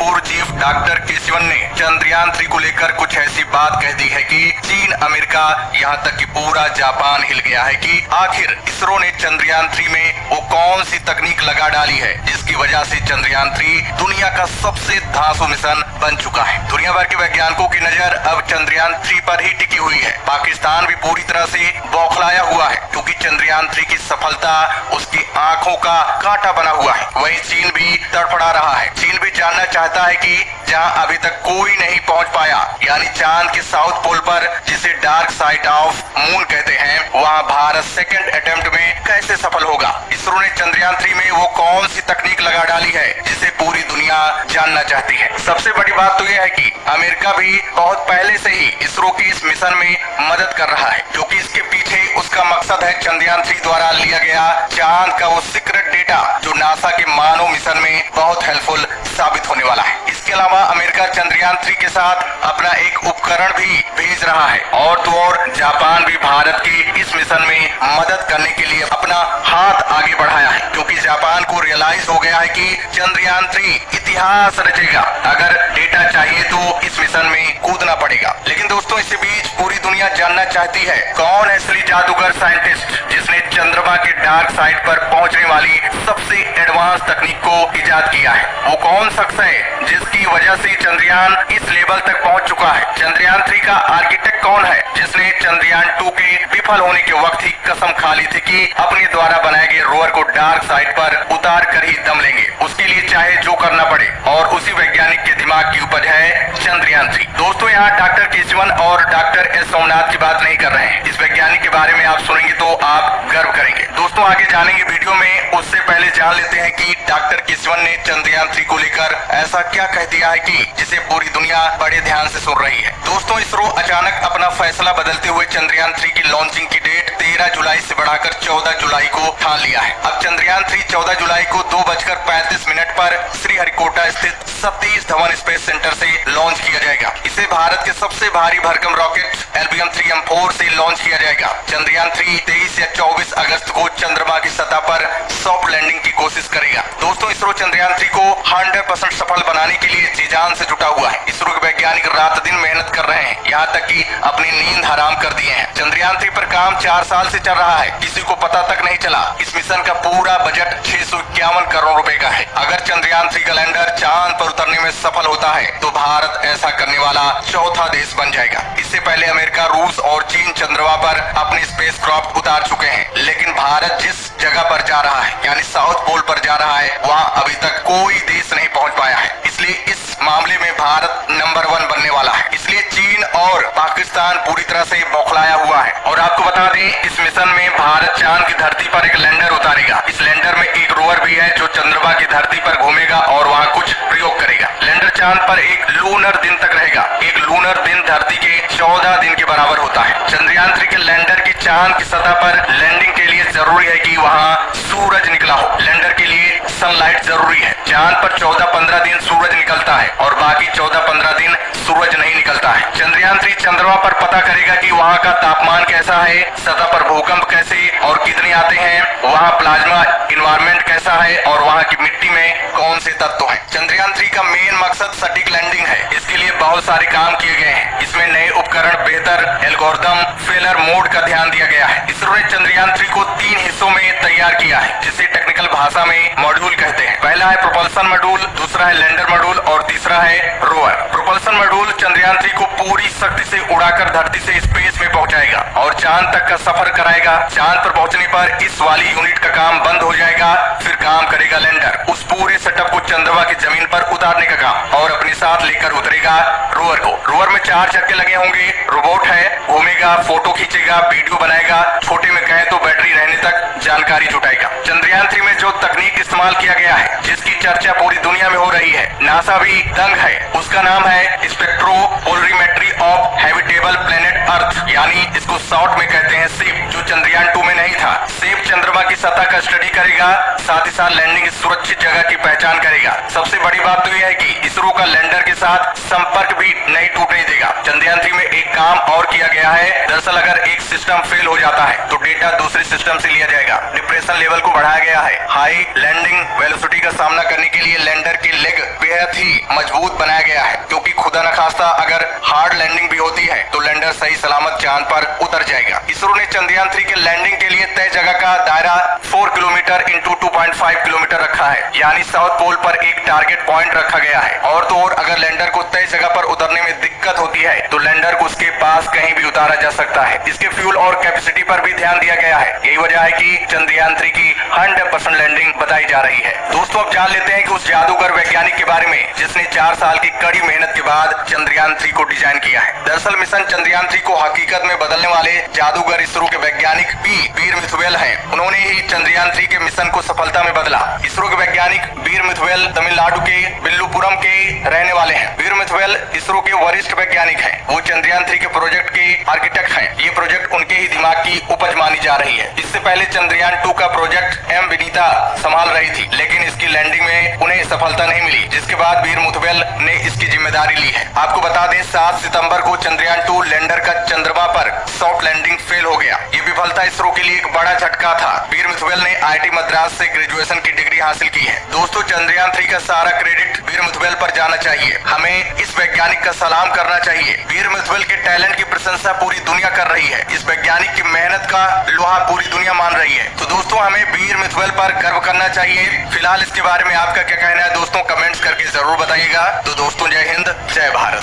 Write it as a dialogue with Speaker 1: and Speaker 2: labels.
Speaker 1: पूर्व chief doctor के सिवन ने चंद्रयान 3 को लेकर कुछ ऐसी बात कह दी है कि चीन, अमेरिका, यहाँ तक कि पूरा जापान हिल गया है कि आखिर इसरो ने चंद्रयान 3 में वो कौन सी तकनीक लगा डाली है जिसकी वजह से चंद्रयान 3 दुनिया का सबसे धांसू मिशन बन चुका है। दुनिया भर के वैज्ञानिकों की नजर अब चंद्रयान 3 पर ही टिकी हुई है। पाकिस्तान भी पूरी तरह से बौखलाया हुआ है क्योंकि चंद्रयान 3 की सफलता उसकी आंखों का कांटा बना हुआ है। वहीं चीन भी तड़फड़ा रहा है। चीन भी जानना चाहता है कि जहां अभी तक कोई नहीं पहुंच पाया, यानी चांद के साउथ पोल पर, जिसे डार्क साइड ऑफ मून कहते हैं, वहां भारत सेकंड अटेम्प्ट में कैसे सफल होगा। इसरो ने चंद्रयान 3 में वो कौन सी तकनीक लगा डाली है जिसे पूरी दुनिया जानना चाहती है। सबसे बड़ी बात तो यह है कि अमेरिका भी बहुत पहले से ही इसरो की इस मिशन में मदद कर रहा है, क्योंकि इसके पीछे उसका मकसद है चंद्रयान 3 द्वारा लिया गया चांद का वो सीक्रेट डेटा जो नासा के मानव मिशन में बहुत हेल्पफुल साबित होने वाला है। इसके अलावा अमेरिका चंद्रयान 3 के साथ अपना एक उपकरण भी भेज रहा है और तो और जापान भी भारत की इस मिशन में मदद करने के लिए अपना हाथ आगे बढ़ाया है, क्योंकि जापान को रियलाइज हो गया है कि चंद्रयान 3 इतिहास रचेगा। अगर डेटा चाहिए तो इस मिशन में कूदना पड़ेगा। लेकिन दोस्तों, इसी बीच पूरी दुनिया जानना चाहती है कौन है असली जादूगर साइंटिस्ट जिसने चंद्रमा के डार्क साइड पर पहुंचने वाली सबसे एडवांस तकनीक को इजाद किया है। वो कौन शख्स है जिसकी वजह से चंद्रयान इस लेवल तक पहुंच चुका है। चंद्रयान 3 का आर्किटेक्ट कौन है जिसने चंद्रयान 2 के विफल होने के वक्त ही कसम खा ली थी कि अपने द्वारा बनाए गए रोवर को डार्क साइड पर उतार कर ही दम लेंगे, उसके लिए चाहे जो करना पड़े। और उसी वैज्ञानिक के दिमाग की उपज है चंद्रयान 3। दोस्तों, यहाँ डॉक्टर के सिवन और डॉक्टर एस सोमनाथ की बात नहीं कर रहे हैं। इस वैज्ञानिक के बारे में आप सुनेंगे तो आप गर्व करेंगे। दोस्तों, आगे जानेंगे वीडियो में, उससे पहले जान लेते हैं कि डॉक्टर के सिवन ने चंद्रयान 3 को लेकर ऐसा क्या कह दिया है कि जिसे पूरी दुनिया बड़े ध्यान से सुन रही है। दोस्तों, इसरो अचानक अपना फैसला बदलते हुए चंद्रयान 3 की लॉन्चिंग की डेट 13 जुलाई से बढ़ाकर 14 जुलाई को ठान लिया है। अब चंद्रयान 3 14 जुलाई को 2:35 पर श्रीहरिकोटा स्थित सतीश धवन स्पेस सेंटर से लॉन्च किया जाएगा। इसे भारत के सबसे भारी भरकम रॉकेट LBM-3M4 से लॉन्च किया जाएगा। चंद्रयान 3 23 या 24 अगस्त को चंद्रमा की सतह पर सॉफ्ट लैंडिंग की कोशिश करेगा। दोस्तों, इसरो चंद्रयान 3 को 100% सफल बनाने के लिए जी जान से जुटा हुआ है। इसरो के वैज्ञानिक रात दिन मेहनत कर रहे हैं, यहाँ तक कि अपनी नींद हराम कर दिए हैं। चंद्रयान 3 पर काम 4 साल से चल रहा है, किसी को पता तक नहीं चला। इस मिशन का पूरा बजट 651 करोड़ रुपए का है। अगर चंद्रयान 3 का लैंडर चांद पर उतरने में सफल होता है तो भारत ऐसा करने वाला चौथा देश बन जाएगा। इससे पहले अमेरिका, रूस और चीन चंद्रमा पर अपने स्पेसक्राफ्ट उतार चुके हैं, लेकिन भारत जिस जगह पर जा रहा है, यानी साउथ पोल पर जा रहा है, वहाँ अभी तक कोई देश नहीं पहुँच पाया है। इसलिए इस मामले में भारत नंबर 1 बनने वाला है। इसलिए चीन और पाकिस्तान पूरी तरह से बौखलाया हुआ है। और आपको बता दें, इस मिशन में भारत चांद की धरती पर एक लैंडर उतारेगा। इस लैंडर में एक रोवर भी है जो चंद्रमा की धरती पर घूमेगा और वहाँ कुछ प्रयोग करेगा। लैंडर चांद पर एक लूनर दिन तक रहेगा। एक लूनर दिन धरती के 14 दिन के बराबर होता है। चंद्रयान 3 के लैंडर की चांद की सतह पर लैंडिंग के लिए जरूरी है कि वहाँ सूरज निकला हो। लैंडर के लिए सनलाइट जरूरी है। चांद पर 14-15 दिन सूरज निकलता है और बाकी 14-15 दिन सूरज नहीं निकलता है। चंद्रयान 3 चंद्रमा पर पता करेगा कि वहाँ का तापमान कैसा है, सतह पर भूकंप कैसे और कितने आते हैं, वहाँ प्लाज्मा इन्वायरमेंट कैसा है और वहाँ की मिट्टी में कौन से तत्व हैं। चंद्रयान 3 का मेन मकसद सटीक लैंडिंग है। इसके लिए बहुत सारे काम किए गए हैं। इसमें नए उपकरण, बेहतर एल्गोरिथम, फेलर मोड का ध्यान दिया गया है। इसरो ने चंद्रयान 3 को 3 हिस्सों में तैयार किया है, जिसे टेक्निकल भाषा में मॉड्यूल कहते हैं। पहला है प्रोपल्सन मॉड्यूल, दूसरा है लैंडर मॉड्यूल और तीसरा है रोवर। प्रोपल्सन मॉड्यूल चंद्रयान 3 को पूरी शक्ति से उड़ाकर धरती से स्पेस में पहुंचाएगा और चांद तक का सफर कराएगा। चांद पर पहुंचने पर इस वाली यूनिट का काम बंद हो जाएगा, फिर काम करेगा लैंडर, उस पूरे सेटअप को चंद्रमा की जमीन पर उतारने का काम, और अपने साथ लेकर उतरेगा रोवर को। रोवर में 4 चक्के लगे होंगे, रोबोट है, घूमेगा, फोटो खींचेगा, वीडियो बनाएगा, छोटे में कहे तो बैटरी रहने तक जानकारी जुटाएगा। चंद्रयान 3 में जो तकनीक इस्तेमाल किया गया है, जिसकी चर्चा पूरी दुनिया में हो रही है, नासा भी दंग है, उसका नाम है spectropolarimetry of habitable planet earth, यानी इसको शॉर्ट में कहते हैं सेप, जो चंद्रयान 2 में नहीं था। सेप चंद्रमा की सतह का स्टडी करेगा, साथ ही साथ लैंडिंग की सुरक्षित जगह की पहचान करेगा। सबसे बड़ी बात तो यह है कि इसरो का लैंडर के साथ संपर्क भी नहीं टूटने देगा। चंद्रयान 3 में एक काम और किया गया है। दरअसल अगर एक सिस्टम फेल हो जाता है तो डेटा दूसरे सिस्टम से लिया जाएगा। डिप्रेशन लेवल को बढ़ाया गया है। हाई लैंडिंग वेलोसिटी का सामना करने के लिए लैंडर के लेग बेहद ही मजबूत बनाया गया है, क्योंकि खुदा न खास्ता अगर हार्ड लैंडिंग भी होती है तो लैंडर सही सलामत चांद पर उतर जाएगा। इसरो ने चंद्रयान 3 के लैंडिंग के लिए तय जगह का दायरा 4 किलोमीटर इंटू 2.5 किलोमीटर रखा है, यानी साउथ पोल पर एक टारगेट पॉइंट रखा गया है। और तो और अगर लैंडर को तय जगह पर उतरने में दिक्कत होती है तो लैंडर को उसके पास कहीं भी उतारा जा सकता है। इसके फ्यूल और कैपेसिटी पर भी ध्यान दिया गया है। यही वजह है कि चंद्रयान 3 की 100% लैंडिंग बताई जा रही है। दोस्तों अब जान लेते हैं कि उस जादूगर वैज्ञानिक के बारे में जिसने 4 साल की कड़ी मेहनत के बाद चंद्रयान 3 को डिजाइन किया है। दरअसल मिशन चंद्रयान 3 को हकीकत में बदलने वाले जादूगर इसरो के वैज्ञानिक वीर मिथुवेल हैं। उन्होंने ही चंद्रयान 3 के मिशन को सफलता में बदला। इसरो के वैज्ञानिक वीर मिथुवेल तमिलनाडु के विल्लुपुरम के रहने वाले हैं। वीर मिथुवेल इसरो के वरिष्ठ वैज्ञानिक हैं। वो चंद्रयान 3 के प्रोजेक्ट के आर्किटेक्ट हैं। ये प्रोजेक्ट उनके ही दिमाग की उपज मानी जा रही है। इससे पहले चंद्रयान 2 का प्रोजेक्ट एम विनीता संभाल रही थी, लेकिन इसकी लैंडिंग में उन्हें सफलता नहीं मिली, जिसके बाद वीर मिथुवेल ने इसकी जिम्मेदारी ली है। आपको बता दें 7 सितंबर को चंद्रयान 2 लैंडर का चंद्रमा पर सॉफ्ट लैंडिंग फेल हो गया। ये विफलता इसरो के लिए एक बड़ा झटका था। वीर मिथुवेल ने आईआईटी मद्रास से ग्रेजुएशन की डिग्री हासिल की है। दोस्तों चंद्रयान 3 का सारा क्रेडिट वीर मिथुवेल पर जाना चाहिए। हमें इस वैज्ञानिक का सलाम करना चाहिए। वीर मिथुवेल के टैलेंट की प्रशंसा पूरी दुनिया कर रही है। इस वैज्ञानिक की मेहनत का लोहा पूरी दुनिया मान रही है। तो दोस्तों हमें वीर मिथुवेल पर गर्व करना चाहिए। फिलहाल इसके बारे में आपका क्या कहना है दोस्तों, कमेंट्स करके जरूर बताइएगा। तो दोस्तों जय हिंद, जय भारत।